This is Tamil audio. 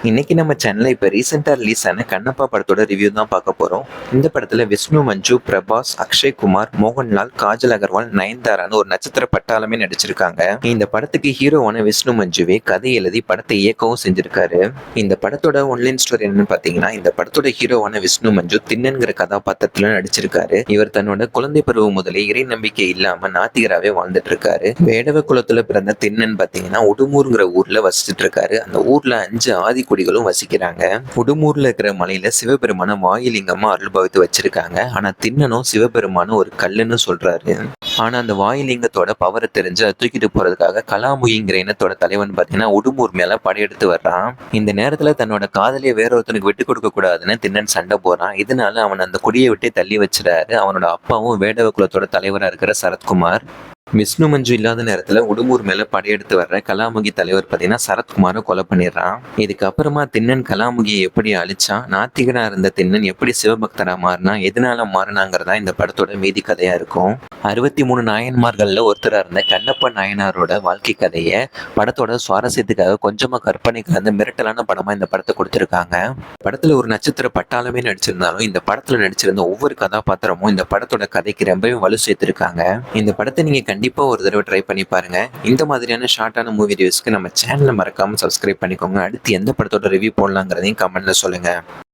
இன்னைக்கு நம்ம சேனல்ல இப்ப ரீசெண்டா ரிலீஸ் ஆன கண்ணப்பா படத்தோட ரிவ்யூ தான் பார்க்க போறோம். இந்த படத்துல விஷ்ணு மஞ்சு, பிரபாஸ், அக்ஷய் குமார், மோகன்லால், காஜல் அகர்வால், நயன்தாரான்னு ஒரு நட்சத்திர பட்டாளமே நடிச்சிருக்காங்க. இந்த படத்துக்கு ஹீரோவான விஷ்ணு மஞ்சுவே கதை எழுதி படத்தை இயக்கவும் செஞ்சிருக்காரு. இந்த படத்தோட ஒன்லைன் ஸ்டோரி என்னன்னு பாத்தீங்கன்னா, இந்த படத்தோட ஹீரோவான விஷ்ணு மஞ்சு திண்ணன்கிற கதாபாத்திரத்துல நடிச்சிருக்காரு. இவர் தன்னோட குழந்தை பருவம் முதலே இறை நம்பிக்கை இல்லாம நாத்திகராவே வாழ்ந்துட்டு இருக்காரு. வேடவ குலத்துல பிறந்த திண்ணன் பாத்தீங்கன்னா உடுமூர்ங்கிற ஊர்ல வசிச்சுட்டு இருக்காரு. அந்த ஊர்ல 5 ஆதி குடிகளும் வசிக்கிறாங்க. உடுமூர்ல இருக்கிற மலையில சிவபெருமான வாயுலிங்கமா அருள்பாவித்து வச்சிருக்காங்க. ஆனா திண்ணனும் சிவபெருமான ஒரு கல்லுன்னு சொல்றாரு. ஆனா அந்த வாயுலிங்கத்தோட பவரை தெரிஞ்சு அதை தூக்கிட்டு போறதுக்காக கலாமுகிங்கிற இனத்தோட தலைவன் பாத்தீங்கன்னா உடுமூர் மேல படையெடுத்து வர்றான். இந்த நேரத்துல தன்னோட காதலியை வேற ஒருத்தனுக்கு விட்டு கொடுக்க கூடாதுன்னு திண்ணன் சண்டை போறான். இதனால அவன் அந்த குடியை விட்டு தள்ளி வச்சிடாரு. அவனோட அப்பாவும் வேடவ குலத்தோட தலைவரா இருக்கிற சரத்குமார். விஷ்ணு மஞ்சு இல்லாத நேரத்துல உடுமூர் மேல படையெடுத்து வர்ற கலாமுகி தலைவர் பாத்தீங்கன்னா சரத்குமாரை கொலை பண்ணிடுறான். இதுக்கப்புறமா திண்ணன் கலாமுகியை எப்படி அழிச்சான், நாத்திகனா இருந்த திண்ணன் எப்படி சிவபக்தரா மாறினா, எதனால மாறினாங்கிறதா இந்த படத்தோட மீதி கதையா இருக்கும். 63 நாயன்மார்கள்ல ஒருத்தரா இருந்த கண்ணப்ப நாயனாரோட வாழ்க்கை கதையை படத்தோட சுவாரஸ்யத்துக்காக கொஞ்சமா கற்பனை கலந்து மிரட்டலான படமா இந்த படத்தை கொடுத்திருக்காங்க. படத்துல ஒரு நட்சத்திர பட்டாளமே நடிச்சிருந்தாலும் இந்த படத்துல நடிச்சிருந்த ஒவ்வொரு கதாபாத்திரமும் இந்த படத்தோட கதைக்கு ரொம்பவே வலு சேர்த்திருக்காங்க. இந்த படத்தை நீங்க கண்டிப்பா ஒரு தடவை ட்ரை பண்ணி பாருங்க. இந்த மாதிரியான ஷார்ட்டான மூவி ரிவ்யூஸ்க்கு நம்ம சேனலை மறக்காம சப்ஸ்கிரைப் பண்ணிக்கோங்க. அடுத்து எந்த படத்தோட ரிவ்யூ போடலாங்கிறதையும் கமெண்ட்ல சொல்லுங்க.